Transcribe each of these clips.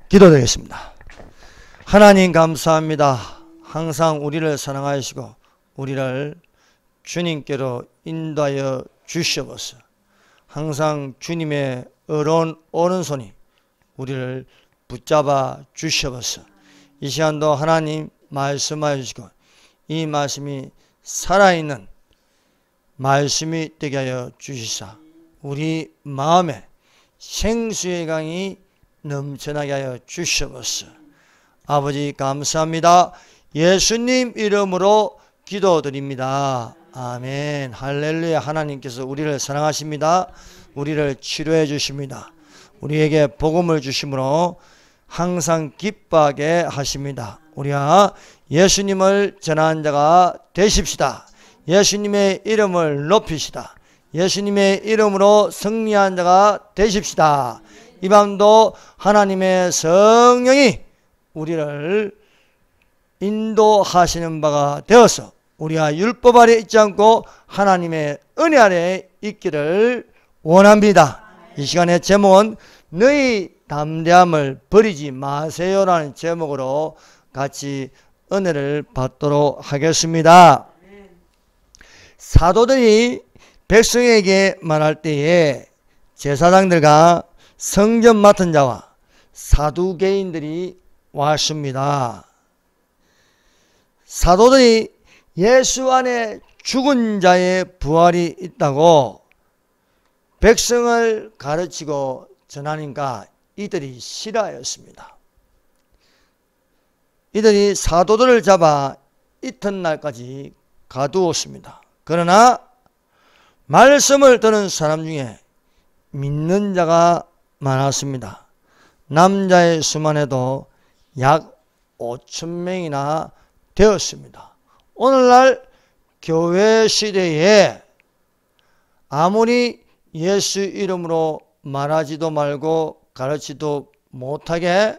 기도드리겠습니다. 하나님 감사합니다. 항상 우리를 사랑하시고 우리를 주님께로 인도하여 주시옵소서. 항상 주님의 어려운 오른손이 우리를 붙잡아 주시옵소서. 이 시간도 하나님 말씀하여 주시고 이 말씀이 살아있는 말씀이 되게 하여 주시사 우리 마음에 생수의 강이 넘쳐나게 하여 주시옵소서. 아버지 감사합니다. 예수님 이름으로 기도드립니다. 아멘. 할렐루야. 하나님께서 우리를 사랑하십니다. 우리를 치료해 주십니다. 우리에게 복음을 주심으로 항상 기뻐하게 하십니다. 우리가 예수님을 전하는 자가 되십시다. 예수님의 이름을 높이시다. 예수님의 이름으로 승리한 자가 되십시다. 이 밤도 하나님의 성령이 우리를 인도하시는 바가 되어서 우리가 율법 아래 있지 않고 하나님의 은혜 아래 있기를 원합니다. 이 시간의 제목은 너희 담대함을 버리지 마세요라는 제목으로 같이 은혜를 받도록 하겠습니다. 사도들이 백성에게 말할 때에 제사장들과 성전 맡은 자와 사두개인들이 왔습니다. 사도들이 예수 안에 죽은 자의 부활이 있다고 백성을 가르치고 전하니까 이들이 싫어하였습니다. 이들이 사도들을 잡아 이튿날까지 가두었습니다. 그러나 말씀을 듣는 사람 중에 믿는 자가 많았습니다. 남자의 수만 해도 약 5,000명이나 되었습니다. 오늘날 교회 시대에 아무리 예수 이름으로 말하지도 말고 가르치도 못하게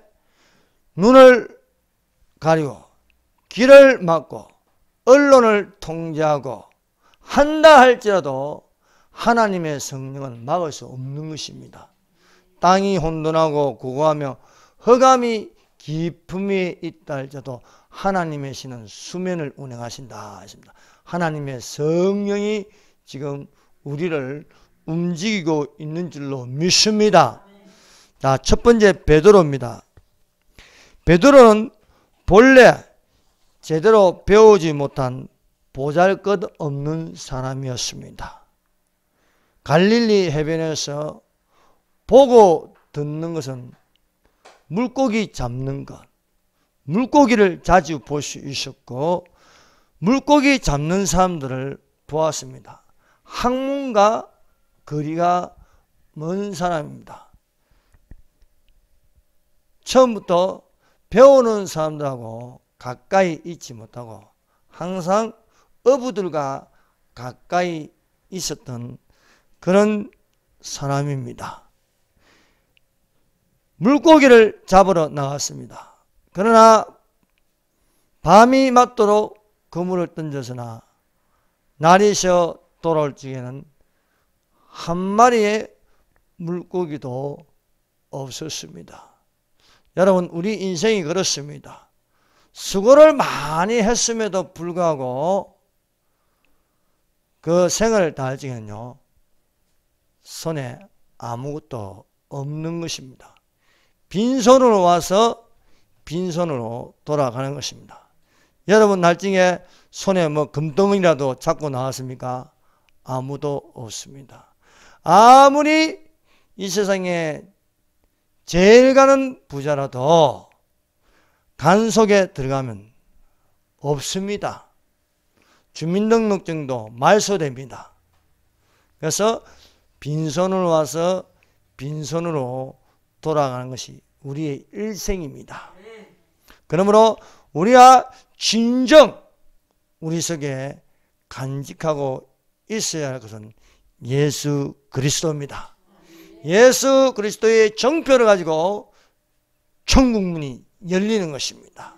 눈을 가리고 귀를 막고 언론을 통제하고 한다 할지라도 하나님의 성령은 막을 수 없는 것입니다. 땅이 혼돈하고 고고하며 흑암이 깊음이 있다 할지라도 하나님의 신은 수면을 운행하신다 했습니다. 하나님의 성령이 지금 우리를 움직이고 있는 줄로 믿습니다. 자, 첫 번째 베드로입니다. 베드로는 본래 제대로 배우지 못한 보잘것없는 사람이었습니다. 갈릴리 해변에서 보고 듣는 것은 물고기 잡는 것, 물고기를 자주 볼 수 있었고 물고기 잡는 사람들을 보았습니다. 학문과 거리가 먼 사람입니다. 처음부터 배우는 사람들하고 가까이 있지 못하고 항상 어부들과 가까이 있었던 그런 사람입니다. 물고기를 잡으러 나갔습니다. 그러나 밤이 맞도록 그물을 던져서나 날이 새 돌아올 적에는 한 마리의 물고기도 없었습니다. 여러분, 우리 인생이 그렇습니다. 수고를 많이 했음에도 불구하고 그 생을 다할 적에는요, 손에 아무것도 없는 것입니다. 빈손으로 와서 빈손으로 돌아가는 것입니다. 여러분 나중에 손에 뭐 금덩이라도 잡고 나왔습니까? 아무도 없습니다. 아무리 이 세상에 제일 가는 부자라도 간 속에 들어가면 없습니다. 주민등록증도 말소됩니다. 그래서 빈손으로 와서 빈손으로 돌아가는 것이 우리의 일생입니다. 그러므로 우리가 진정 우리 속에 간직하고 있어야 할 것은 예수 그리스도입니다. 예수 그리스도의 정표를 가지고 천국문이 열리는 것입니다.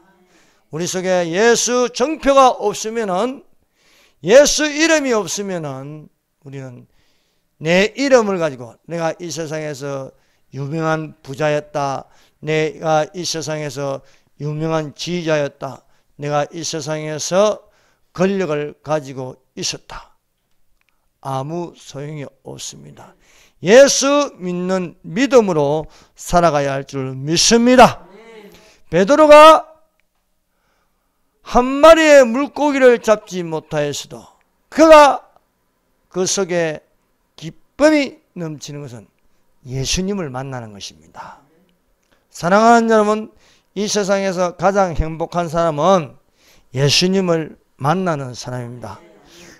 우리 속에 예수 정표가 없으면은, 예수 이름이 없으면은 우리는 내 이름을 가지고 내가 이 세상에서 유명한 부자였다, 내가 이 세상에서 유명한 지휘자였다. 내가 이 세상에서 권력을 가지고 있었다. 아무 소용이 없습니다. 예수 믿는 믿음으로 살아가야 할 줄 믿습니다. 베드로가 한 마리의 물고기를 잡지 못하였어도 그가 그 속에 기쁨이 넘치는 것은 예수님을 만나는 것입니다. 사랑하는 여러분, 이 세상에서 가장 행복한 사람은 예수님을 만나는 사람입니다.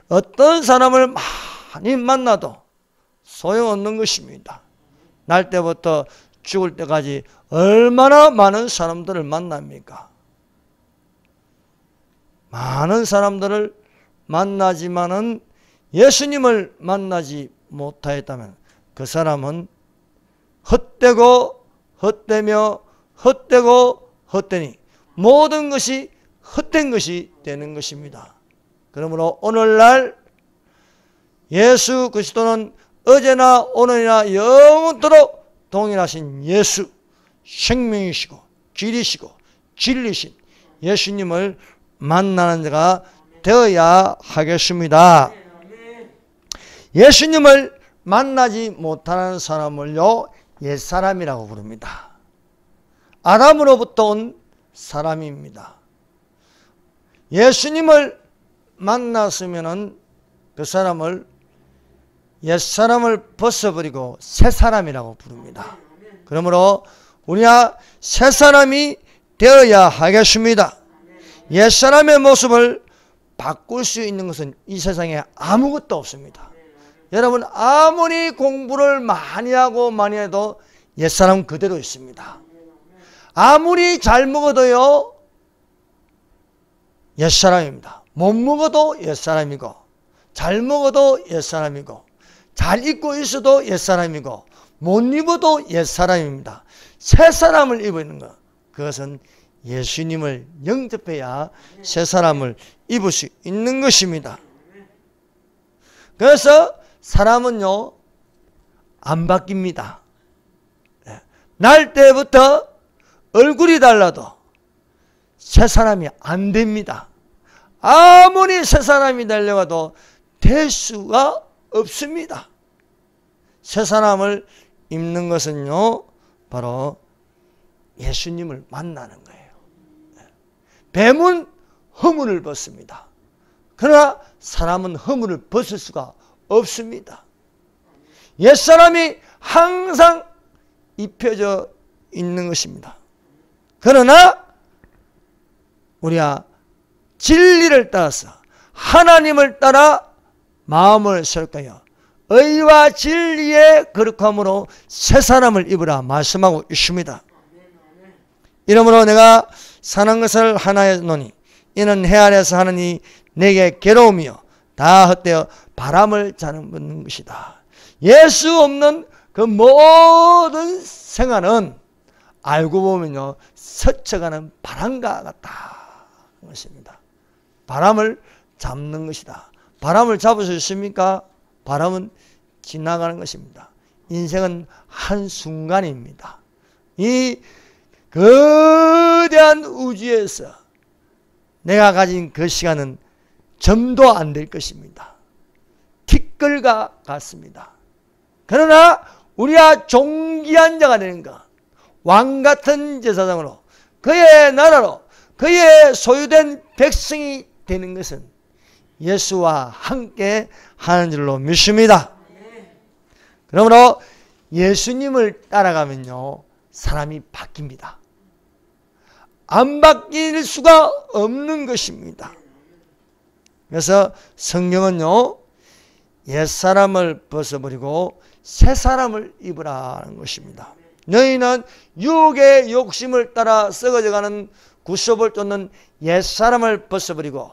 어떤 사람을 많이 만나도 소용없는 것입니다. 날 때부터 죽을 때까지 얼마나 많은 사람들을 만납니까? 많은 사람들을 만나지만은 예수님을 만나지 못하였다면 그 사람은 헛되고 헛되며 헛되고 헛되니 모든 것이 헛된 것이 되는 것입니다. 그러므로 오늘날 예수 그리스도는 어제나 오늘이나 영원토록 동일하신 예수, 생명이시고 길이시고 진리신 예수님을 만나는 자가 되어야 하겠습니다. 예수님을 만나지 못하는 사람을요, 옛사람이라고 부릅니다. 아담으로부터 온 사람입니다. 예수님을 만났으면은 그 사람을 옛사람을 벗어버리고 새사람이라고 부릅니다. 그러므로 우리가 새사람이 되어야 하겠습니다. 옛사람의 모습을 바꿀 수 있는 것은 이 세상에 아무것도 없습니다. 여러분, 아무리 공부를 많이 하고 많이 해도 옛사람 그대로 있습니다. 아무리 잘 먹어도요, 옛사람입니다. 못 먹어도 옛사람이고, 잘 먹어도 옛사람이고, 잘 입고 있어도 옛사람이고, 못 입어도 옛사람입니다. 새사람을 입는 것, 그것은 예수님을 영접해야 새사람을 입을 수 있는 것입니다. 그래서 사람은요, 안 바뀝니다. 날 때부터 얼굴이 달라도 새사람이 안 됩니다. 아무리 새사람이 되려고 될 수가 없습니다. 새사람을 입는 것은요, 바로 예수님을 만나는 거예요. 뱀은 허물을 벗습니다. 그러나 사람은 허물을 벗을 수가 없습니다. 옛사람이 항상 입혀져 있는 것입니다. 그러나 우리가 진리를 따라서 하나님을 따라 마음을 새롭게 의와 진리의 거룩함으로 새 사람을 입으라 말씀하고 있습니다. 이러므로 내가 사는 것을 하나였노니 이는 해 아래에서 하느니 내게 괴로움이요 다 헛되어 바람을 자는 것이다. 예수 없는 그 모든 생활은 알고 보면요, 스쳐가는 바람과 같다 것입니다. 바람을 잡는 것이다. 바람을 잡을 수 있습니까? 바람은 지나가는 것입니다. 인생은 한순간입니다. 이 거대한 우주에서 내가 가진 그 시간은 점도 안 될 것입니다. 티끌과 같습니다. 그러나 우리가 존귀한 자가 되는 것, 왕같은 제사장으로 그의 나라로 그의 소유된 백성이 되는 것은 예수와 함께 하는 줄로 믿습니다. 그러므로 예수님을 따라가면요, 사람이 바뀝니다. 안 바뀔 수가 없는 것입니다. 그래서 성경은요, 옛사람을 벗어버리고 새사람을 입으라는 것입니다. 너희는 육의 욕심을 따라 썩어져가는 구습을 쫓는 옛사람을 벗어버리고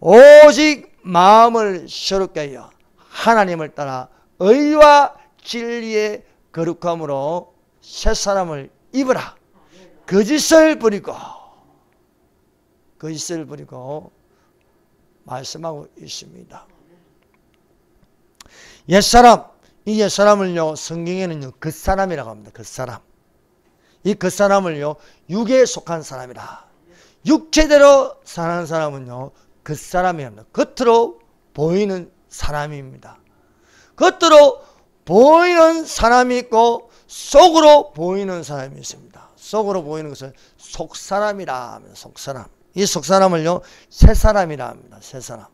오직 마음을 새롭게 하여 하나님을 따라 의와 진리의 거룩함으로 새사람을 입으라. 거짓을 버리고 말씀하고 있습니다. 옛사람, 이 옛사람을요, 성경에는요, 그 사람이라고 합니다. 그 사람. 이 그 사람을요 육에 속한 사람이라. 육체대로 사는 사람은요 그 사람이랍니다. 겉으로 보이는 사람입니다. 겉으로 보이는 사람이 있고 속으로 보이는 사람이 있습니다. 속으로 보이는 것을 속사람이라 합니다. 속사람. 이 속사람을요 새사람이라 합니다. 새사람.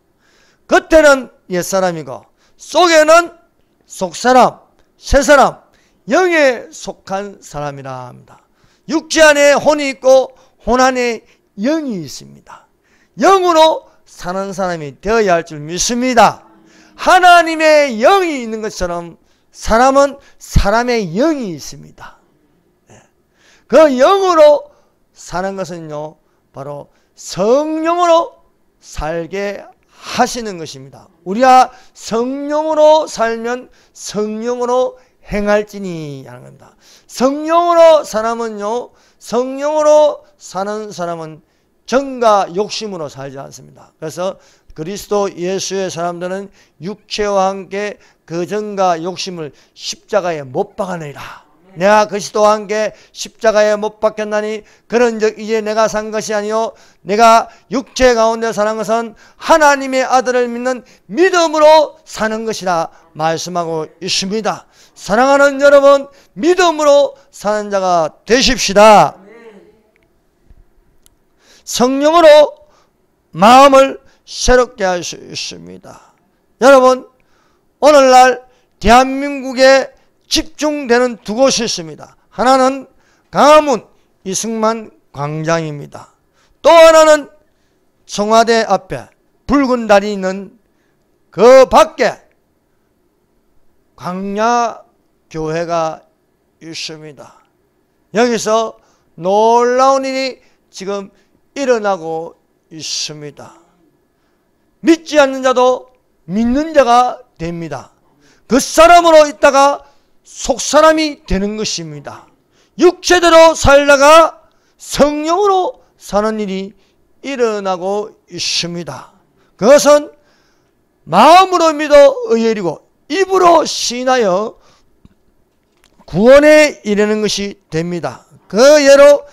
겉에는 옛사람이고 속에는 속사람, 새사람, 영에 속한 사람이라 합니다. 육체 안에 혼이 있고 혼 안에 영이 있습니다. 영으로 사는 사람이 되어야 할 줄 믿습니다. 하나님의 영이 있는 것처럼 사람은 사람의 영이 있습니다. 그 영으로 사는 것은요 바로 성령으로 살게 하시는 것입니다. 우리가 성령으로 살면 성령으로 행할지니 하는 겁니다. 성령으로 사람은요 성령으로 사는 사람은 정과 욕심으로 살지 않습니다. 그래서 그리스도 예수의 사람들은 육체와 함께 그 정과 욕심을 십자가에 못 박아내리라. 내가 그리스도와 함께 십자가에 못 박혔나니 그런즉 이제 내가 산 것이 아니요 내가 육체 가운데 사는 것은 하나님의 아들을 믿는 믿음으로 사는 것이라 말씀하고 있습니다. 사랑하는 여러분, 믿음으로 사는 자가 되십시다. 성령으로 마음을 새롭게 할 수 있습니다. 여러분, 오늘날 대한민국에 집중되는 두 곳이 있습니다. 하나는 광화문 이승만 광장입니다. 또 하나는 청와대 앞에 붉은 달이 있는 그 밖에 광야교회가 있습니다. 여기서 놀라운 일이 지금 일어나고 있습니다. 믿지 않는 자도 믿는 자가 됩니다. 그 사람으로 있다가 속사람이 되는 것입니다. 육체대로 살다가 성령으로 사는 일이 일어나고 있습니다. 그것은 마음으로 믿어 의에 이르고 입으로 시인하여 구원에 이르는 것이 됩니다. 그 예로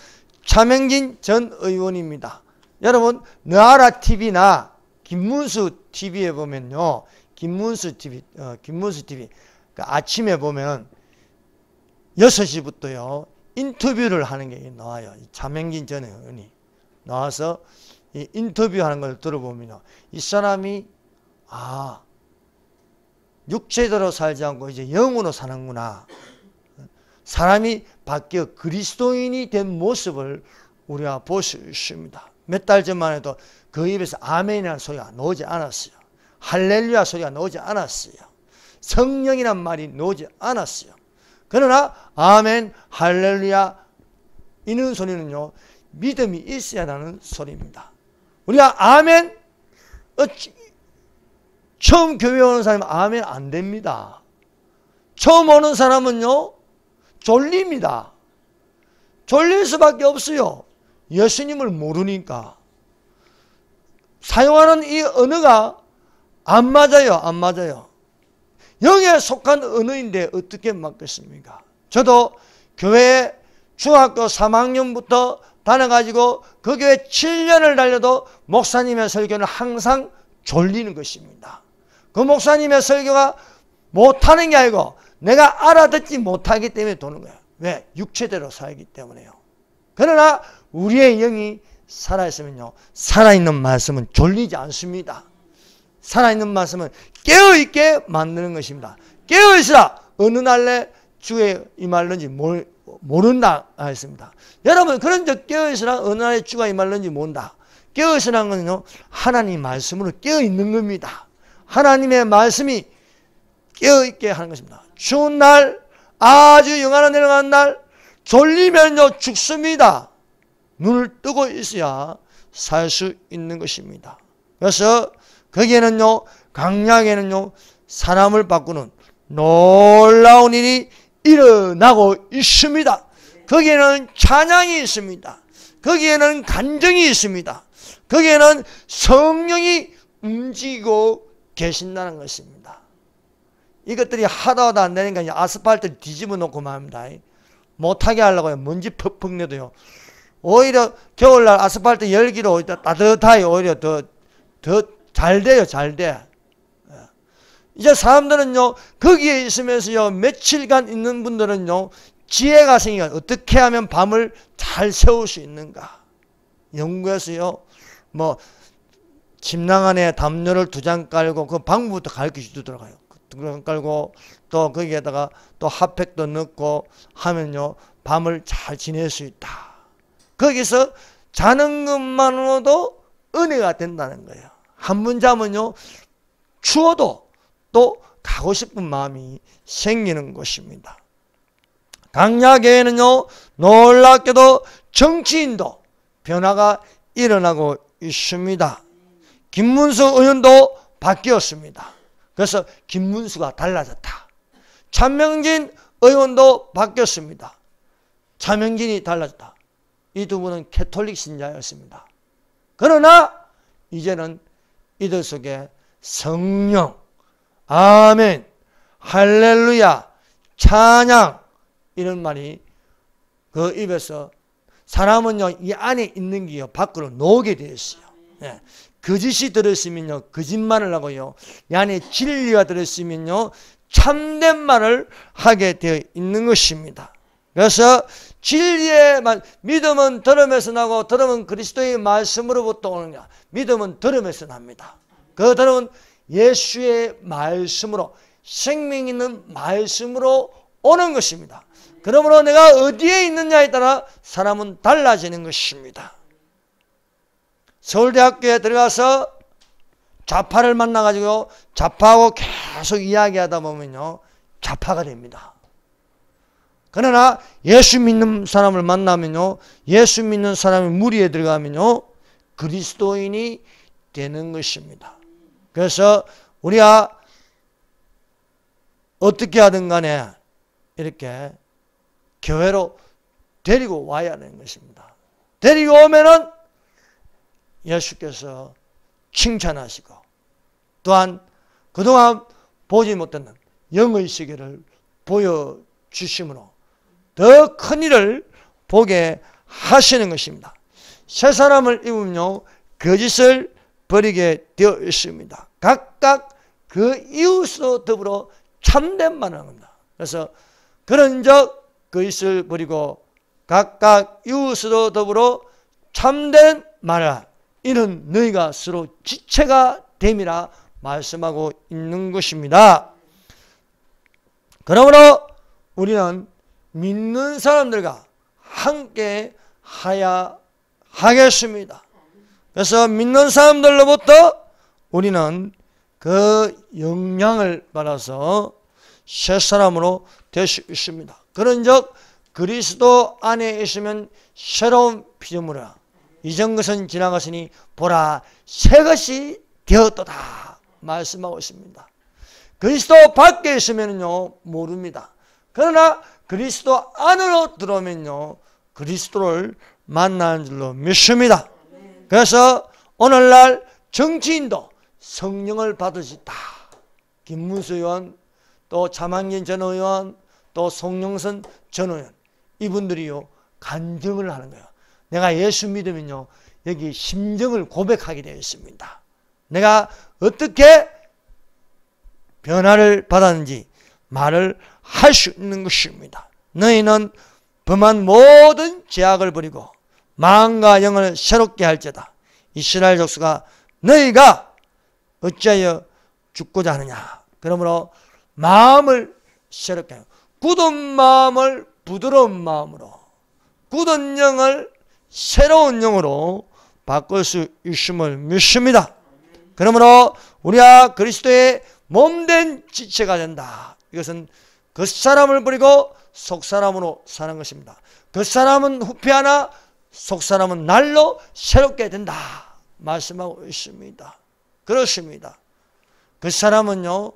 차명진 전 의원입니다. 여러분, 너아라 TV나 김문수 TV에 보면요, 김문수 TV 그 아침에 보면 6시부터요 인터뷰를 하는 게 나와요. 차명진 전 의원이 나와서 이 인터뷰하는 걸 들어보면요, 이 사람이 육체대로 살지 않고 이제 영으로 사는구나, 사람이 바뀌어 그리스도인이 된 모습을 우리가 볼 수 있습니다. 몇 달 전만 해도 그 입에서 아멘이라는 소리가 나오지 않았어요. 할렐루야 소리가 나오지 않았어요. 성령이란 말이 나오지 않았어요. 그러나 아멘, 할렐루야 이런 소리는요 믿음이 있어야 하는 소리입니다. 우리가 아멘, 처음 교회 오는 사람은 아멘 안 됩니다. 처음 오는 사람은요 졸립니다. 졸릴 수밖에 없어요. 예수님을 모르니까. 사용하는 이 언어가 안 맞아요. 안 맞아요. 영에 속한 언어인데 어떻게 맞겠습니까? 저도 교회 중학교 3학년부터 다녀가지고 그 교회 7년을 달려도 목사님의 설교는 항상 졸리는 것입니다. 그 목사님의 설교가 못하는 게 아니고 내가 알아듣지 못하기 때문에 도는 거예요. 왜? 육체대로 살기 때문에요. 그러나 우리의 영이 살아있으면요, 살아있는 말씀은 졸리지 않습니다. 살아있는 말씀은 깨어있게 만드는 것입니다. 깨어있으라 어느 날에 주에 임할는지 모른다 했습니다. 여러분, 그런 적 깨어있으라 어느 날에 주가 임할는지 모른다. 깨어있으라는 것은요 하나님 말씀으로 깨어있는 겁니다. 하나님의 말씀이 깨어있게 하는 것입니다. 추운 날, 아주 영하나 내려가는 날 졸리면요 죽습니다. 눈을 뜨고 있어야 살 수 있는 것입니다. 그래서 거기에는요, 광야에는요 사람을 바꾸는 놀라운 일이 일어나고 있습니다. 거기에는 찬양이 있습니다. 거기에는 간증이 있습니다. 거기에는 성령이 움직이고 계신다는 것입니다. 이것들이 하다 안 되니까 아스팔트를 뒤집어 놓고 말합니다. 못하게 하려고요. 먼지 퍽퍽 내도요. 오히려 겨울날 아스팔트 열기로 따뜻하게 오히려 더 잘 돼요. 잘 돼. 이제 사람들은요, 거기에 있으면서요, 며칠간 있는 분들은요, 지혜가 생겨 어떻게 하면 밤을 잘 세울 수 있는가. 연구해서요, 뭐, 침낭 안에 담요를 2장 깔고 그 방법부터 가르쳐 주더라고요. 2장 깔고 또 거기에다가 또 핫팩도 넣고 하면요, 밤을 잘 지낼 수 있다. 거기서 자는 것만으로도 은혜가 된다는 거예요. 한 번 자면요, 추워도 또 가고 싶은 마음이 생기는 것입니다. 강야교회는요, 놀랍게도 정치인도 변화가 일어나고 있습니다. 김문수 의원도 바뀌었습니다. 그래서 김문수가 달라졌다. 차명진 의원도 바뀌었습니다. 차명진이 달라졌다. 이 두 분은 캐톨릭 신자였습니다. 그러나 이제는 이들 속에 성령, 아멘, 할렐루야, 찬양 이런 말이 그 입에서 사람은요, 이 안에 있는 게요, 밖으로 나오게 되어 있어요. 예. 거짓이 들었으면요, 거짓말을 하고요, 이 안에 진리가 들었으면요, 참된 말을 하게 되어 있는 것입니다. 그래서 진리의 말, 믿음은 들음에서 나고 들음은 그리스도의 말씀으로부터 오는 거야. 믿음은 들음에서 납니다. 그 들음은 예수의 말씀으로, 생명 있는 말씀으로 오는 것입니다. 그러므로 내가 어디에 있느냐에 따라 사람은 달라지는 것입니다. 서울대학교에 들어가서 좌파를 만나가지고 좌파하고 계속 이야기하다 보면요, 좌파가 됩니다. 그러나 예수 믿는 사람을 만나면요, 예수 믿는 사람의 무리에 들어가면요, 그리스도인이 되는 것입니다. 그래서 우리가 어떻게 하든 간에 이렇게 교회로 데리고 와야 하는 것입니다. 데리고 오면은 예수께서 칭찬하시고 또한 그동안 보지 못했는 영의 세계를 보여주심으로 더 큰 일을 보게 하시는 것입니다. 새 사람을 입으면요, 거짓을 버리게 되어 있습니다. 각각 그 이웃으로 더불어 참된 말을 합니다. 그래서 그런 적 거짓을 버리고 각각 이웃으로 더불어 참된 말을 이는 너희가 서로 지체가 됨이라 말씀하고 있는 것입니다. 그러므로 우리는 믿는 사람들과 함께 하야 하겠습니다. 그래서 믿는 사람들로부터 우리는 그 영향을 받아서 새 사람으로 될 수 있습니다. 그런즉 그리스도 안에 있으면 새로운 피조물이라 이전 것은 지나갔으니 보라 새 것이 되었도다 말씀하고 있습니다. 그리스도 밖에 있으면요 모릅니다. 그러나 그리스도 안으로 들어오면요 그리스도를 만나는 줄로 믿습니다. 그래서 오늘날 정치인도 성령을 받을 수 있다. 김문수 의원, 또 차만긴 전 의원, 또 송영선 전 의원 이분들이요 간증을 하는 거예요. 내가 예수 믿으면요 여기 심정을 고백하게 되어 있습니다. 내가 어떻게 변화를 받았는지 말을 할 수 있는 것입니다. 너희는 범한 모든 죄악을 버리고 마음과 영을 새롭게 할지어다. 이스라엘 족속아 너희가 어찌하여 죽고자 하느냐. 그러므로 마음을 새롭게 하고 굳은 마음을 부드러운 마음으로 굳은 영을 새로운 영으로 바꿀 수 있음을 믿습니다. 그러므로 우리가 그리스도의 몸된 지체가 된다. 이것은 겉사람을 버리고 속사람으로 사는 것입니다. 겉사람은 후패하나 속사람은 날로 새롭게 된다 말씀하고 있습니다. 그렇습니다. 겉사람은요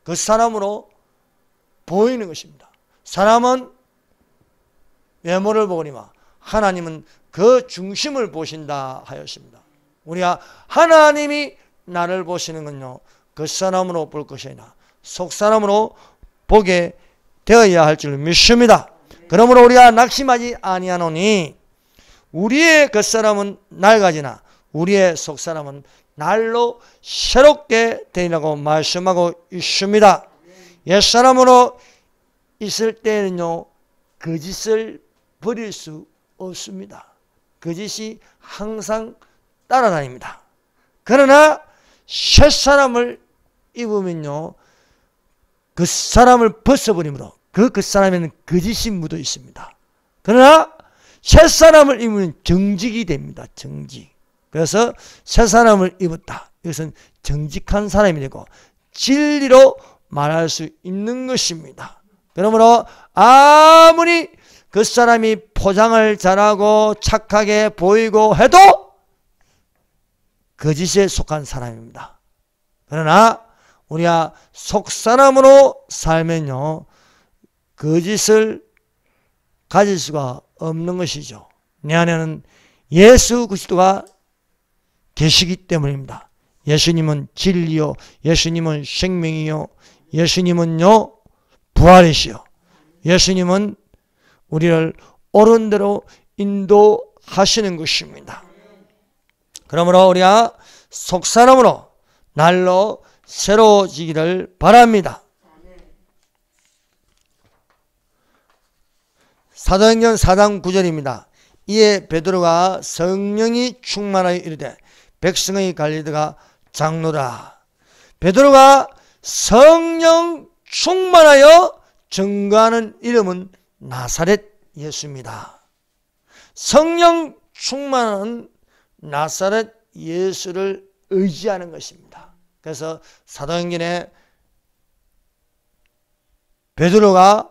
겉사람으로 보이는 것입니다. 사람은 외모를 보거니와 하나님은 그 중심을 보신다 하였습니다. 우리가 하나님이 나를 보시는 건요 겉사람으로 볼 것이 아니라 속사람으로 보게 되어야 할 줄 믿습니다. 그러므로 우리가 낙심하지 아니하노니 우리의 겉사람은 낡아지나 우리의 속사람은 날로 새롭게 되리라고 말씀하고 있습니다. 옛사람으로 있을 때는요, 거짓을 버릴 수 없습니다. 거짓이 항상 따라다닙니다. 그러나 새사람을 입으면요, 그 사람을 벗어버리므로 그 사람에는 거짓이 묻어 있습니다. 그러나 새사람을 입으면 정직이 됩니다. 정직. 그래서 새사람을 입었다. 이것은 정직한 사람이 되고 진리로 말할 수 있는 것입니다. 그러므로 아무리 그 사람이 포장을 잘하고 착하게 보이고 해도 거짓에 속한 사람입니다. 그러나 우리가 속사람으로 살면요, 거짓을 가질 수가 없는 것이죠. 내 안에는 예수 그리스도가 계시기 때문입니다. 예수님은 진리요, 예수님은 생명이요, 예수님은요 부활이시요, 예수님은 우리를 옳은 대로 인도하시는 것입니다. 그러므로 우리가 속사람으로 날로 새로워지기를 바랍니다. 사도행전 4장 9절입니다. 이에 베드로가 성령이 충만하여 이르되 백성의 갈리드가 장로라. 베드로가 성령 충만하여 증거하는 이름은 나사렛 예수입니다. 성령 충만한 나사렛 예수를 의지하는 것입니다. 그래서 사도행전에 베드로가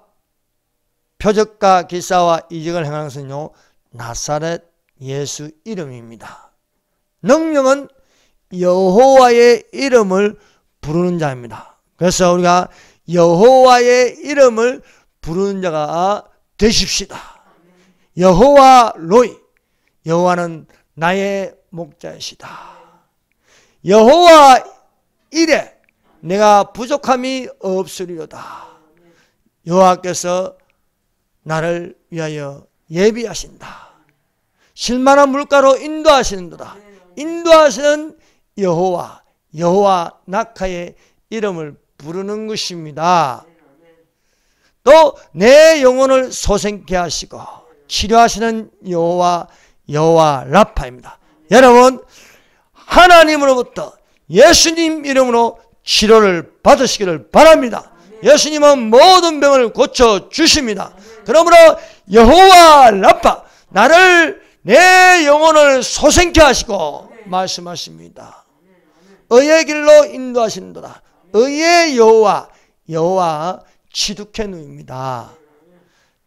표적과 기사와 이적을 행하는 것은요, 나사렛 예수 이름입니다. 능력은 여호와의 이름을 부르는 자입니다. 그래서 우리가 여호와의 이름을 부르는 자가 되십시다. 여호와 로이, 여호와는 나의 목자이시다. 여호와 이래 내가 부족함이 없으리로다. 여호와께서 나를 위하여 예비하신다. 실만한 물가로 인도하시는도다. 인도하시는 여호와, 여호와 낙하의 이름을 부르는 것입니다. 또 내 영혼을 소생케 하시고 치료하시는 여호와, 여호와 라파입니다. 여러분, 하나님으로부터 예수님 이름으로 치료를 받으시기를 바랍니다. 예수님은 모든 병을 고쳐주십니다. 그러므로 여호와 라파, 나를 내 영혼을 소생케 하시고 말씀하십니다. 의의 길로 인도하시는도다. 의의 여호와, 여호와 치두케누입니다.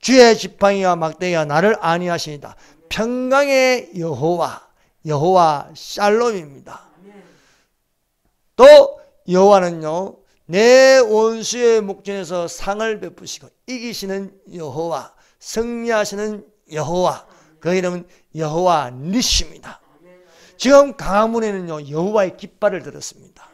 주의 지팡이와 막대기가 나를 안위하시니다. 평강의 여호와, 여호와 샬롬입니다. 또 여호와는요, 내 원수의 목전에서 상을 베푸시고 이기시는 여호와, 승리하시는 여호와, 그 이름은 여호와 니시입니다. 지금 강화문에는요, 여호와의 깃발을 들었습니다.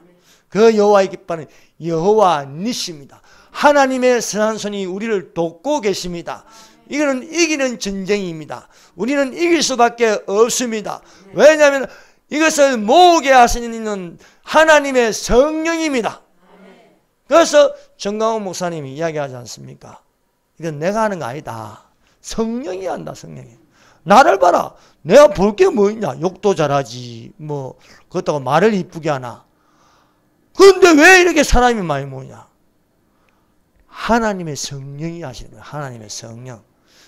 그 여호와의 깃발은 여호와 니시입니다. 하나님의 선한 손이 우리를 돕고 계십니다. 이거는 이기는 전쟁입니다. 우리는 이길 수밖에 없습니다. 왜냐하면 이것을 모으게 하시는 하나님의 성령입니다. 그래서 정강훈 목사님이 이야기하지 않습니까? 이건 내가 하는 거 아니다. 성령이 한다, 성령이. 나를 봐라. 내가 볼 게 뭐 있냐. 욕도 잘하지. 뭐 그렇다고 말을 이쁘게 하나. 그런데 왜 이렇게 사람이 많이 모이냐. 하나님의 성령이 하시는 거예요. 하나님의 성령.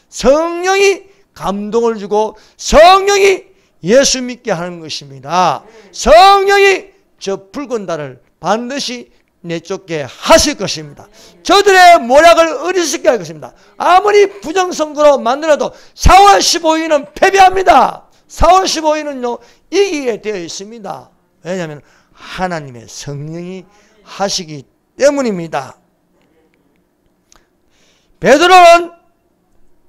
성령이 감동을 주고 성령이 예수 믿게 하는 것입니다. 성령이 저 붉은 달을 반드시 내쫓게 하실 것입니다. 저들의 모략을 어리석게 할 것입니다. 아무리 부정선거로 만들어도 4월 15일은 패배합니다. 4월 15일은요 이기게 되어 있습니다. 왜냐하면 하나님의 성령이 하시기 때문입니다. 베드로는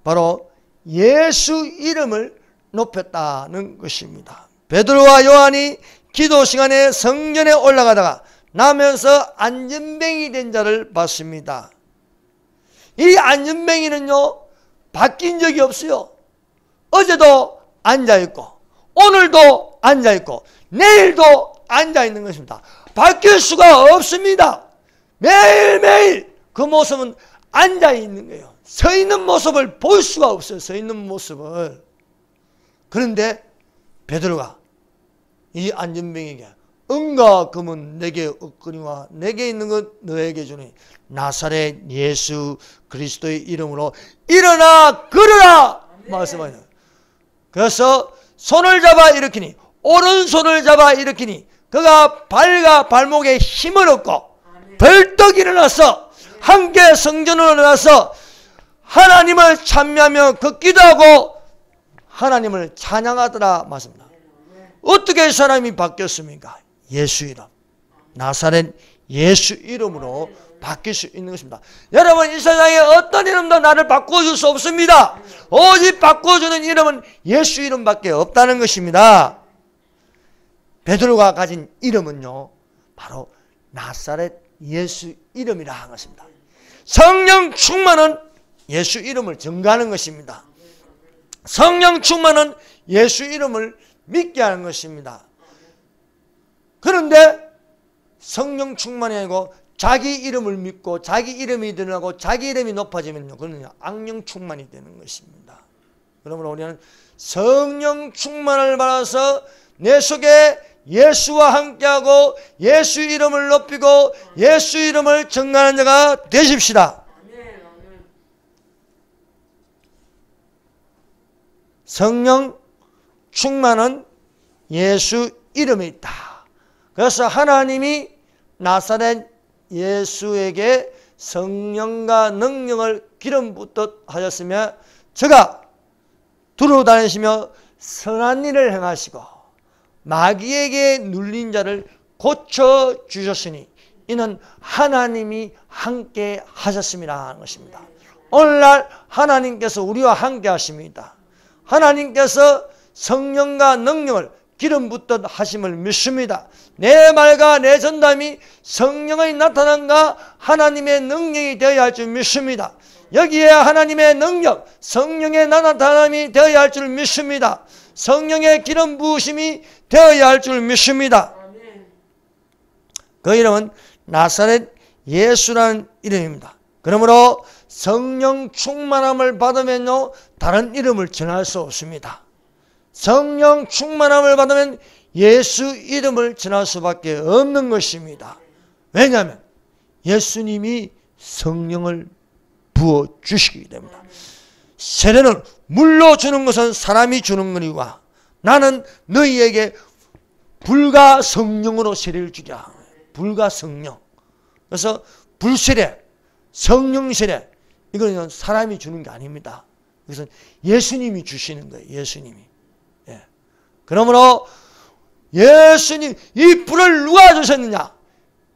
바로 예수 이름을 높였다는 것입니다. 베드로와 요한이 기도 시간에 성전에 올라가다가 나면서 안전뱅이 된 자를 봤습니다. 이 안전뱅이는요, 바뀐 적이 없어요. 어제도 앉아있고 오늘도 앉아있고 내일도 앉아있는 것입니다. 바뀔 수가 없습니다. 매일매일 그 모습은 앉아있는 거예요. 서 있는 모습을 볼 수가 없어요. 서 있는 모습을. 그런데 베드로가 이 안전병에게 은과 금은 내게 없거니와 내게 있는 것 너에게 주니 나사렛 예수 그리스도의 이름으로 일어나 걸으라 말씀하세요. 그래서 손을 잡아 일으키니 오른손을 잡아 일으키니 그가 발과 발목에 힘을 얻고 벌떡 일어나서 함께 성전으로 나서 하나님을 찬미하며 걷기도 하고 하나님을 찬양하더라 말씀입니다. 어떻게 사람이 바뀌었습니까? 예수 이름, 나사렛 예수 이름으로 바뀔 수 있는 것입니다. 여러분, 이 세상에 어떤 이름도 나를 바꿔줄 수 없습니다. 오직 바꿔주는 이름은 예수 이름밖에 없다는 것입니다. 베드로가 가진 이름은요, 바로 나사렛 예수 이름이라 하는 것입니다. 성령 충만은 예수 이름을 증거하는 것입니다. 성령 충만은 예수 이름을 믿게 하는 것입니다. 그런데 성령 충만이 아니고 자기 이름을 믿고 자기 이름이 드러나고 자기 이름이 높아지면요, 그건 악령 충만이 되는 것입니다. 그러므로 우리는 성령 충만을 받아서 내 속에 예수와 함께하고 예수 이름을 높이고 예수 이름을 증거하는 자가 되십시다. 성령 충만은 예수 이름에 있다. 그래서 하나님이 나사렛 예수에게 성령과 능력을 기름 붓듯 하셨으며 저가 두루 다니시며 선한 일을 행하시고 마귀에게 눌린 자를 고쳐주셨으니 이는 하나님이 함께 하셨습니다 하는 것입니다. 오늘날 하나님께서 우리와 함께 하십니다. 하나님께서 성령과 능력을 기름 붓듯 하심을 믿습니다. 내 말과 내 전담이 성령의 나타남과 하나님의 능력이 되어야 할 줄 믿습니다. 여기에 하나님의 능력, 성령의 나타남이 되어야 할 줄 믿습니다. 성령의 기름 부으심이 되어야 할 줄 믿습니다. 그 이름은 나사렛 예수라는 이름입니다. 그러므로 성령 충만함을 받으면요, 다른 이름을 전할 수 없습니다. 성령 충만함을 받으면 예수 이름을 전할 수밖에 없는 것입니다. 왜냐하면 예수님이 성령을 부어주시기 때문입니다. 세례는 물로 주는 것은 사람이 주는 거니와 나는 너희에게 불과 성령으로 세례를 주랴. 불과 성령. 그래서 불세례, 성령 세례, 이거는 사람이 주는 게 아닙니다. 그래서 예수님이 주시는 거예요. 예수님이. 예. 그러므로 예수님, 이 불을 누가 주셨느냐?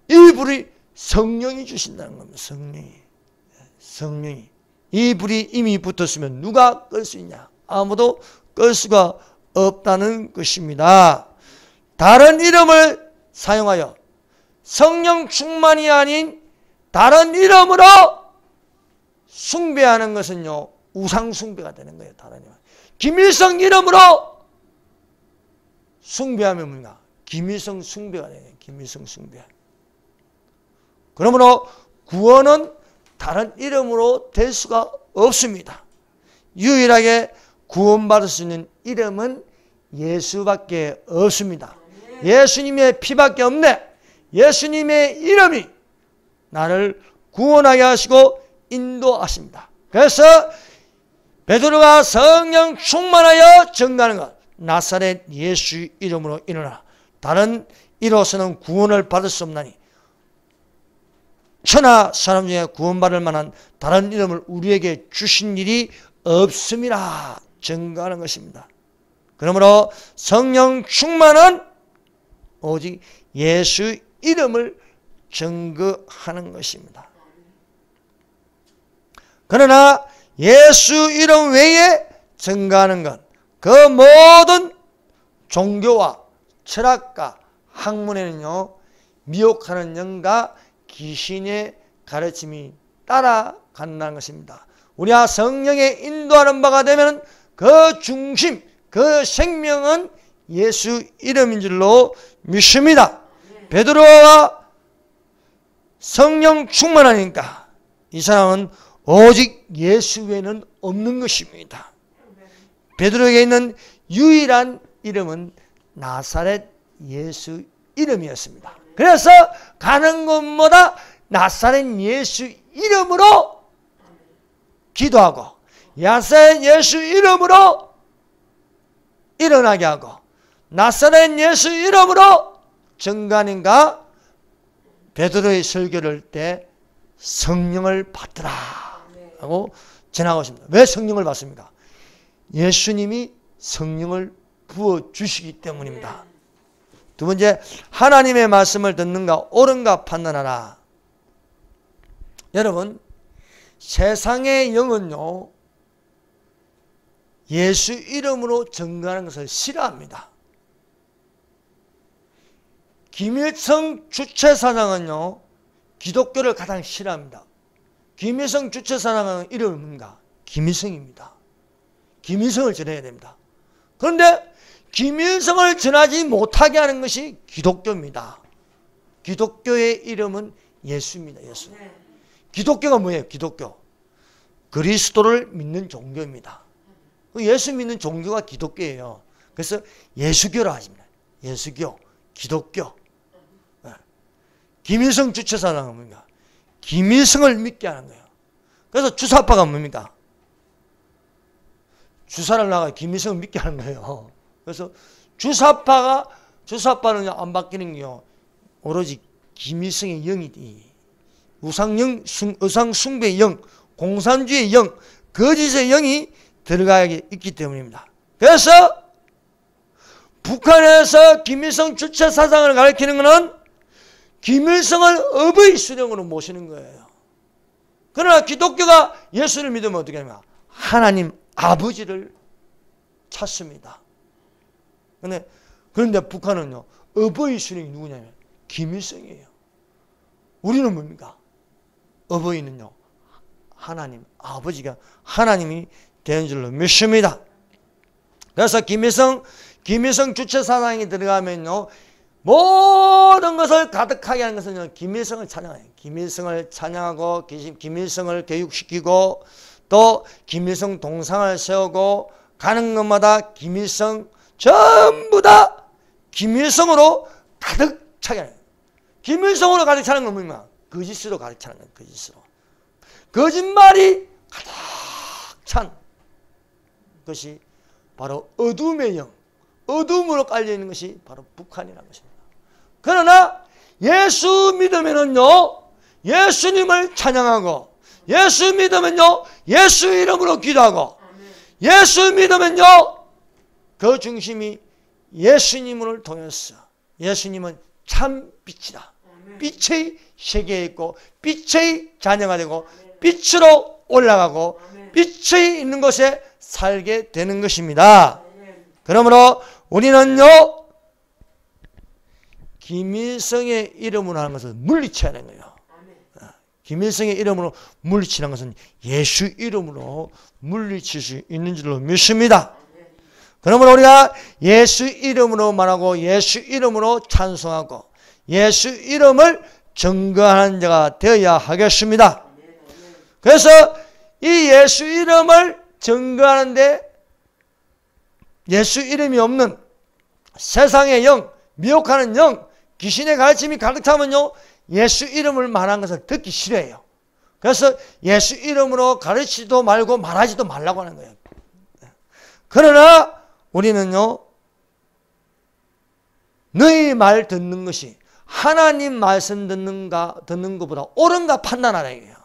이 불이 성령이 주신다는 겁니다. 성령이. 성령이. 이 불이 이미 붙었으면 누가 끌 수 있냐? 아무도 끌 수가 없다는 것입니다. 다른 이름을 사용하여 성령 충만이 아닌 다른 이름으로 숭배하는 것은요, 우상 숭배가 되는 거예요. 다른 이름. 김일성 이름으로 숭배하면 뭡니까? 김일성 숭배가 되는 거예요. 김일성 숭배. 그러므로 구원은 다른 이름으로 될 수가 없습니다. 유일하게 구원받을 수 있는 이름은 예수밖에 없습니다. 예수님의 피밖에 없네. 예수님의 이름이 나를 구원하게 하시고 인도하십니다. 그래서 베드로가 성령 충만하여 증거하는 것, 나사렛 예수 이름으로 일어나 다른 이로서는 구원을 받을 수 없나니 천하 사람 중에 구원받을 만한 다른 이름을 우리에게 주신 일이 없음이라 증거하는 것입니다. 그러므로 성령 충만은 오직 예수 이름을 증거하는 것입니다. 그러나 예수 이름 외에 증거하는 것, 그 모든 종교와 철학과 학문에는요, 미혹하는 영과 귀신의 가르침이 따라간다는 것입니다. 우리가 성령의 인도하는 바가 되면 그 중심, 그 생명은 예수 이름인 줄로 믿습니다. 베드로가 성령 충만하니까 이 사람은 오직 예수 외에는 없는 것입니다. 베드로에게 있는 유일한 이름은 나사렛 예수 이름이었습니다. 그래서 가는 곳마다 나사렛 예수 이름으로 기도하고 나사렛 예수 이름으로 일어나게 하고 나사렛 예수 이름으로 증거하니까 베드로의 설교를 할 때 성령을 받더라 하고 전하고 있습니다. 왜 성령을 받습니까? 예수님이 성령을 부어주시기 때문입니다. 두 번째, 하나님의 말씀을 듣는가 옳은가 판단하라. 여러분, 세상의 영은요 예수 이름으로 증거하는 것을 싫어합니다. 김일성 주체사상은요 기독교를 가장 싫어합니다. 김일성 주체사상은 이름이 뭔가? 김일성입니다. 김일성을 전해야 됩니다. 그런데 김일성을 전하지 못하게 하는 것이 기독교입니다. 기독교의 이름은 예수입니다. 예수. 기독교가 뭐예요? 기독교. 그리스도를 믿는 종교입니다. 예수 믿는 종교가 기독교예요. 그래서 예수교라 하십니다. 예수교, 기독교. 김일성 주체사상은 뭡니까? 김일성을 믿게 하는 거예요. 그래서 주사파가 뭡니까? 주사를 나가 김일성을 믿게 하는 거예요. 그래서 주사파는 안 바뀌는 게요. 오로지 김일성의 영이 우상영, 우상숭배의 영, 공산주의의 영, 거짓의 영이 들어가 있기 때문입니다. 그래서 북한에서 김일성 주체사상을 가리키는 것은 김일성을 어버이 수령으로 모시는 거예요. 그러나 기독교가 예수를 믿으면 어떻게 하냐? 하나님 아버지를 찾습니다. 그런데 북한은요, 어버이 수령이 누구냐면 김일성이에요. 우리는 뭡니까? 어버이는요, 하나님 아버지가 하나님이 되는 줄로 믿습니다. 그래서 김일성 주체사상이 들어가면요, 모든 것을 가득하게 하는 것은 김일성을 찬양해요. 김일성을 찬양하고 김일성을 교육시키고 또 김일성 동상을 세우고 가는 것마다 김일성 전부 다 김일성으로 가득 차게 하는 거예요. 김일성으로 가득 차는 건 뭐냐? 거짓으로 가득 차는 거예요. 거짓으로. 거짓말이 가득 찬 것이 바로 어둠의 영, 어둠으로 깔려있는 것이 바로 북한이라는 것입니다. 그러나 예수 믿으면요, 예수님을 찬양하고 예수 믿으면요, 예수 이름으로 기도하고 예수 믿으면요, 그 중심이 예수님을 통해서 예수님은 참 빛이다. 빛의 세계에 있고 빛의 자녀가 되고 빛으로 올라가고 빛이 있는 곳에 살게 되는 것입니다. 그러므로 우리는요, 김일성의 이름으로 하는 것을 물리쳐야 하는 거예요. 김일성의 이름으로 물리치는 것은 예수 이름으로 물리칠 수 있는 줄로 믿습니다. 그러므로 우리가 예수 이름으로 말하고 예수 이름으로 찬송하고 예수 이름을 증거하는 자가 되어야 하겠습니다. 그래서 이 예수 이름을 증거하는데 예수 이름이 없는 세상의 영, 미혹하는 영, 귀신의 가르침이 가득 차면요, 예수 이름을 말하는 것을 듣기 싫어해요. 그래서 예수 이름으로 가르치지도 말고 말하지도 말라고 하는 거예요. 그러나 우리는요, 너희 말 듣는 것이 하나님 말씀 듣는 것보다 옳은가 판단하라 이거예요.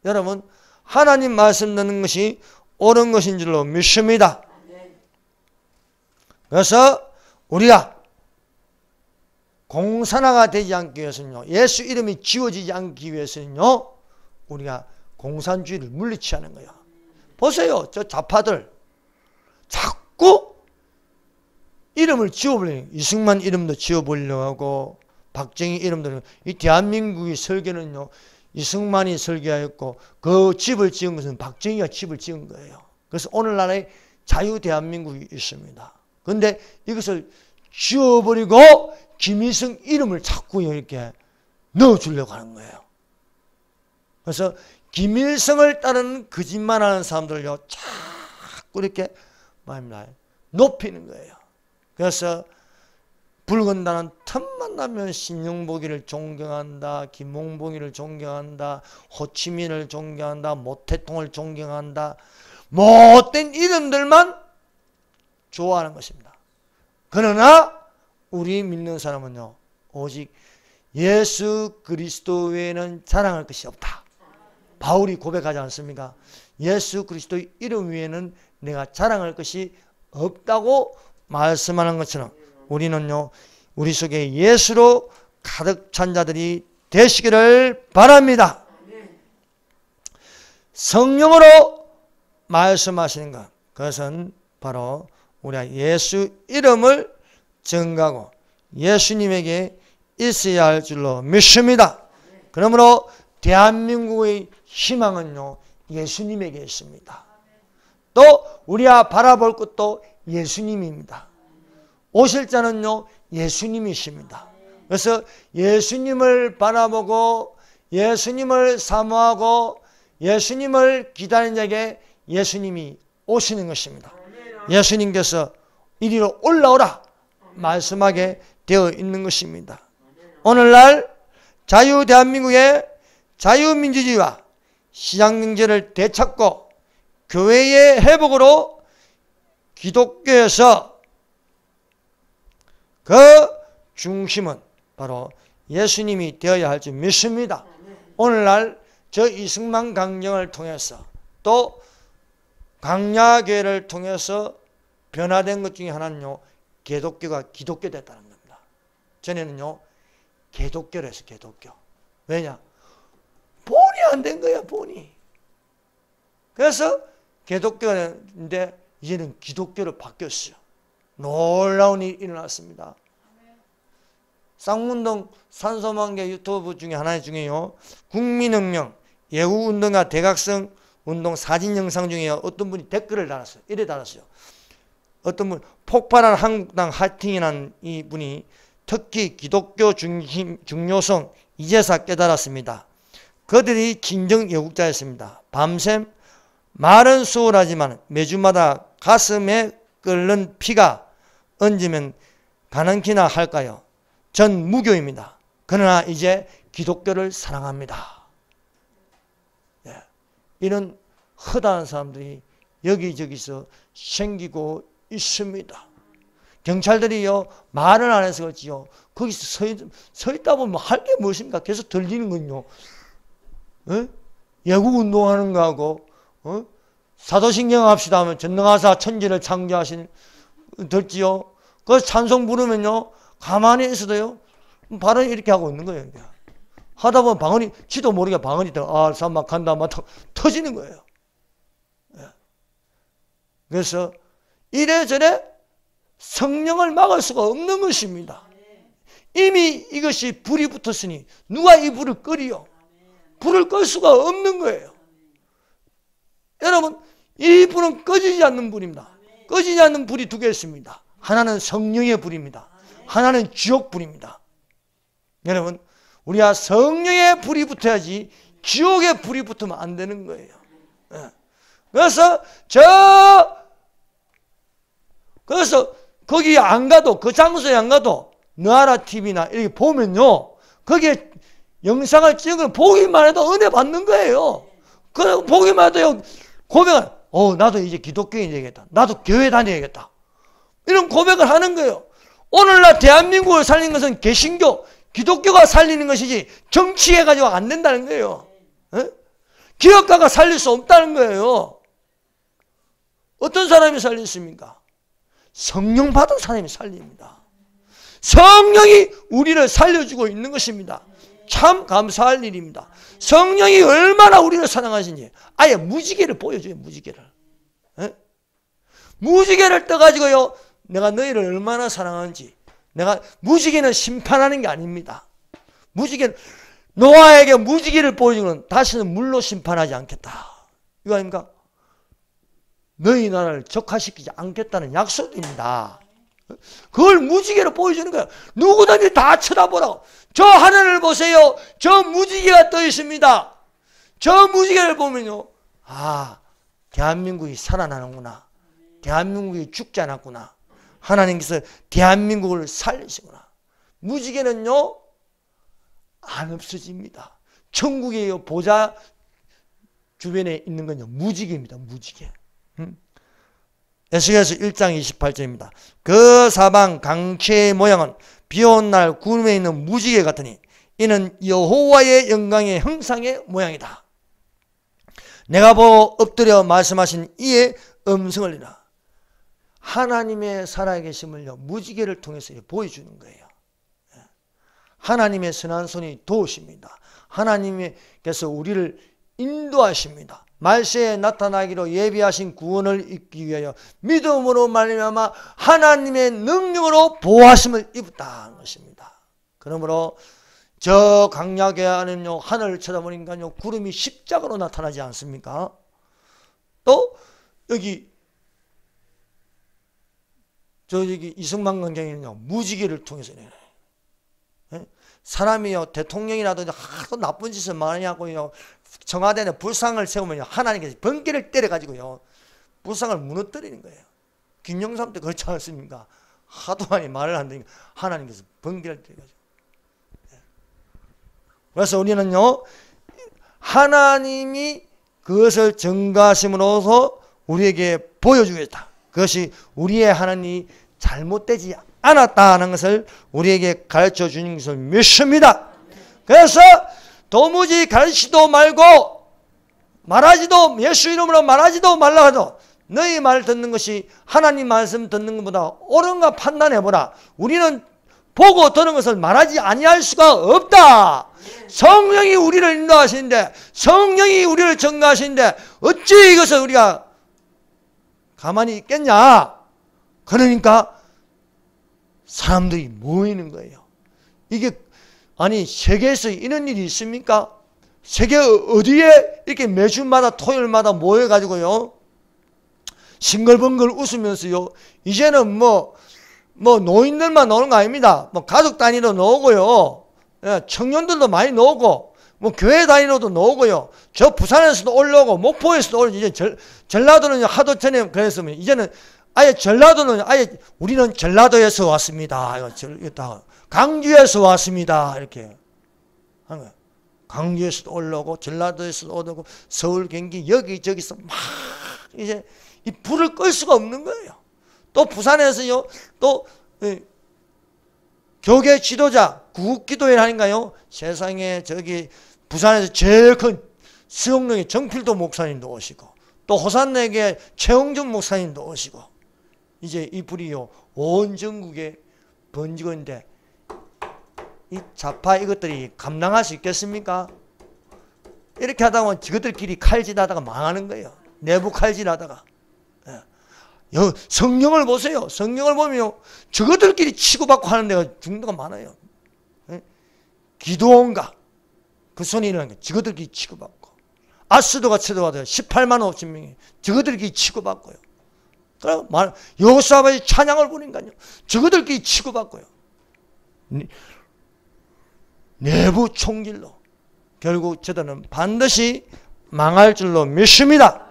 여러분, 하나님 말씀 듣는 것이 옳은 것인 줄로 믿습니다. 그래서 우리가 공산화가 되지 않기 위해서는요, 예수 이름이 지워지지 않기 위해서는요, 우리가 공산주의를 물리쳐야 하는 거예요. 보세요, 저 좌파들 자꾸 이름을 지워버려요. 이승만 이름도 지워보려고 하고 박정희 이름도. 이 대한민국의 설계는요, 이승만이 설계하였고 그 집을 지은 것은 박정희가 집을 지은 거예요. 그래서 오늘날의 자유 대한민국이 있습니다. 그런데 이것을 지워버리고 김일성 이름을 자꾸 이렇게 넣어주려고 하는 거예요. 그래서 김일성을 따르는 거짓말하는 사람들을요 자꾸 이렇게 말입니다. 높이는 거예요. 그래서 붉은다는 틈만 나면 신용보기를 존경한다, 김홍봉이를 존경한다, 호치민을 존경한다, 모태통을 존경한다, 못된 이름들만 좋아하는 것입니다. 그러나 우리 믿는 사람은요 오직 예수 그리스도 외에는 자랑할 것이 없다. 바울이 고백하지 않습니까? 예수 그리스도의 이름 외에는 내가 자랑할 것이 없다고 말씀하는 것처럼 우리는요 우리 속에 예수로 가득 찬 자들이 되시기를 바랍니다. 성령으로 말씀하시는 것, 그것은 바로 우리가 예수 이름을 증거하고 예수님에게 있어야 할 줄로 믿습니다. 그러므로 대한민국의 희망은요 예수님에게 있습니다. 또 우리가 바라볼 것도 예수님입니다. 오실 자는요 예수님이십니다. 그래서 예수님을 바라보고 예수님을 사모하고 예수님을 기다리는 자에게 예수님이 오시는 것입니다. 예수님께서 이리로 올라오라 말씀하게 되어 있는 것입니다. 오늘날 자유 대한민국의 자유민주주의와 시장경제를 되찾고 교회의 회복으로 기독교에서 그 중심은 바로 예수님이 되어야 할 줄 믿습니다. 오늘날 저 이승만 강령을 통해서 또 강야교회를 통해서 변화된 것 중에 하나는요 개독교가 기독교 됐다는 겁니다. 전에는요 개독교를 했어요. 개독교. 왜냐? 본이 안 된 거야. 본이. 그래서 개독교인데 이제는 기독교로 바뀌었어요. 놀라운 일이 일어났습니다. 쌍문동 산소만개 유튜브 중에 하나 중에요 국민혁명 예우운동가 대각성 운동 사진 영상 중에 어떤 분이 댓글을 달았어요. 이래 달았어요. 어떤 분 폭발한 한국당 하팅이라는 이 분이 특히 기독교 중요성 이제서 깨달았습니다. 그들이 진정 애국자였습니다. 밤샘 말은 수월하지만 매주마다 가슴에 끓는 피가 얹으면 가능키나 할까요? 전 무교입니다. 그러나 이제 기독교를 사랑합니다. 예. 이런 허다한 사람들이 여기저기서 생기고 있습니다. 경찰들이요 말을 안 해서 그렇지요 거기서 서 있다 보면 할 게 무엇입니까? 계속 들리는 건요 예국운동하는 거하고 사도신경 합시다 하면 전능하사 천지를 창조하신 들지요. 그 찬송 부르면요 가만히 있어도요 발은 이렇게 하고 있는 거예요. 하다 보면 방언이 지도 모르게 방언이 막 간다 막 터지는 거예요. 그래서 이래저래 성령을 막을 수가 없는 것입니다. 이미 이것이 불이 붙었으니 누가 이 불을 끄리요? 불을 끌 수가 없는 거예요. 여러분 이 불은 꺼지지 않는 불입니다. 꺼지지 않는 불이 두 개 있습니다. 하나는 성령의 불입니다. 하나는 지옥 불입니다. 여러분 우리가 성령의 불이 붙어야지 지옥의 불이 붙으면 안 되는 거예요. 그래서 거기 안 가도 그 장소에 안 가도 너아라 TV나 이렇게 보면요 거기에 영상을 찍으면 보기만 해도 은혜 받는 거예요. 그 보기만 해도 고백을 나도 이제 기독교인이 되겠다. 나도 교회 다녀야겠다. 이런 고백을 하는 거예요. 오늘날 대한민국을 살리는 것은 개신교, 기독교가 살리는 것이지 정치해가지고 안 된다는 거예요. 기업가가 살릴 수 없다는 거예요. 어떤 사람이 살렸습니까? 성령 받은 사람이 살립니다. 성령이 우리를 살려주고 있는 것입니다. 참 감사할 일입니다. 성령이 얼마나 우리를 사랑하시니 아예 무지개를 보여줘요. 무지개를. 무지개를 떠가지고요 내가 너희를 얼마나 사랑하는지. 내가 무지개는 심판하는 게 아닙니다. 무지개는 노아에게 무지개를 보여주는 다시는 물로 심판하지 않겠다. 이거 아닙니까? 너희 나라를 적화시키지 않겠다는 약속입니다. 그걸 무지개로 보여주는 거야. 누구든지 다 쳐다보라고. 저 하늘을 보세요. 저 무지개가 떠 있습니다. 저 무지개를 보면요, 아, 대한민국이 살아나는구나. 대한민국이 죽지 않았구나. 하나님께서 대한민국을 살리시구나. 무지개는요, 안 없어집니다. 천국의 보좌 주변에 있는 건요, 무지개입니다. 무지개. 에스겔서 1장 28절입니다. 그 사방 강체의 모양은 비온 날 구름에 있는 무지개 같으니 이는 여호와의 영광의 형상의 모양이다. 내가 보고 엎드려 말씀하신 이의 음성을 이라. 하나님의 살아계심을요, 무지개를 통해서 보여주는 거예요. 하나님의 선한 손이 도우십니다. 하나님께서 우리를 인도하십니다. 말세에 나타나기로 예비하신 구원을 입기 위하여 믿음으로 말미암아 하나님의 능력으로 보호하심을 입었다는 것입니다. 그러므로 저 강야계 안에는요, 하늘을 쳐다보니까요, 구름이 십자가로 나타나지 않습니까? 또 여기 여기 이승만광장에는요, 무지개를 통해서 내요. 사람이요, 대통령이라도 하도 나쁜 짓을 많이 하고요, 청와대에 불상을 세우면요, 하나님께서 번개를 때려가지고요, 불상을 무너뜨리는 거예요. 김영삼 때 그렇지 않습니까? 하도 많이 말을 한다니까 하나님께서 번개를 때려가지고. 그래서 우리는요, 하나님이 그것을 증거하심으로써 우리에게 보여주겠다. 그것이 우리의 하나님이 잘못되지 않았다는 것을 우리에게 가르쳐 주는 것을 믿습니다. 그래서 도무지 가르치도 말고 말하지도, 예수 이름으로 말하지도 말라 해도 너희 말 듣는 것이 하나님 말씀 듣는 것보다 옳은가 판단해보라. 우리는 보고 들은 것을 말하지 아니할 수가 없다. 성령이 우리를 인도하시는데, 성령이 우리를 증거하시는데 어찌 이것을 우리가 가만히 있겠냐. 그러니까 사람들이 모이는 거예요. 이게 아니 세계에서 이런 일이 있습니까? 세계 어디에 이렇게 매주마다 토요일마다 모여가지고요, 싱글벙글 웃으면서요, 이제는 뭐 노인들만 노는 거 아닙니다. 뭐 가족 단위로 노고요, 청년들도 많이 노고, 뭐 교회 단위로도 노고요, 저 부산에서도 올라오고 목포에서도 올라오고, 이제 전라도는 하도 전에 그랬으면 이제는 아예 전라도는 아예 우리는 전라도에서 왔습니다. 강주에서 왔습니다. 이렇게 하는 거예요. 강주에서도 올라오고 전라도에서도 올라오고 서울, 경기 여기저기서 막 이제 이 불을 끌 수가 없는 거예요. 또 부산에서요, 또 교계 지도자 구국기도회 하니까요, 세상에 저기 부산에서 제일 큰 수용령의 정필도 목사님도 오시고, 또 호산내게 최홍준 목사님도 오시고, 이제 이 불이요 온 전국에 번지고 있는데 이 좌파 이것들이 감당할 수 있겠습니까? 이렇게 하다 보면 저것들끼리 칼질하다가 망하는 거예요. 내부 칼질하다가. 성경을 보세요. 성경을 보면 저것들끼리 치고받고 하는 데가 중도가 많아요. 기도원가 그 손이 일어나는 게 저것들끼리 치고받고, 아스도가 쳐들어와도 18만 5천 명이 저것들끼리 치고받고요. 여호수아의 찬양을 부르니까요, 저것들끼리 치고받고요. 내부 총질로 결국 저들은 반드시 망할 줄로 믿습니다.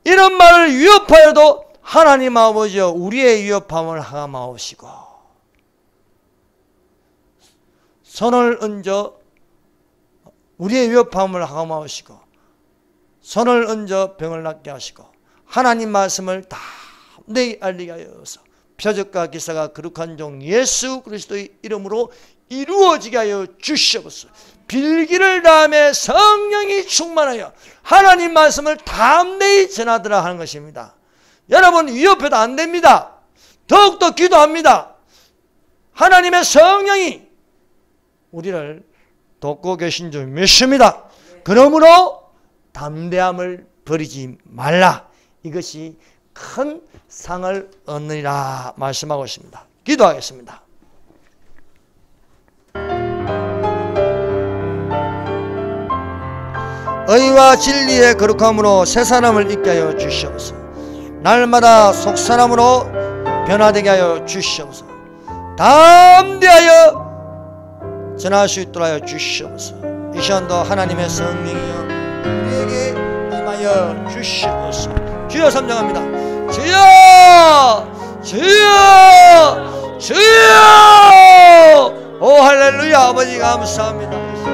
이런 말을 위협하여도 하나님 아버지여 우리의 위협함을 하마오시고 손을 얹어 우리의 위협함을 하마오시고 손을 얹어 병을 낫게 하시고 하나님 말씀을 담대히 알리게 하여서 표적과 기사가 거룩한 종 예수 그리스도의 이름으로 이루어지게 하여 주시옵소서. 빌기를 다음에 성령이 충만하여 하나님 말씀을 담대히 전하더라 하는 것입니다. 여러분 위협해도 안 됩니다. 더욱더 기도합니다. 하나님의 성령이 우리를 돕고 계신 줄 믿습니다. 그러므로 담대함을 버리지 말라. 이것이 큰 상을 얻느니라 말씀하고 있습니다. 기도하겠습니다. 의와 진리의 거룩함으로 새 사람을 있게 하여 주시옵소서. 날마다 속 사람으로 변화되게 하여 주시옵소서. 담대하여 전할 수 있도록 하여 주시옵소서. 이 시간도 하나님의 성령이여 우리에게 임하여 주시옵소서. 주여 삼정합니다. 주여 주여 주여. 오 할렐루야. 아버지 감사합니다.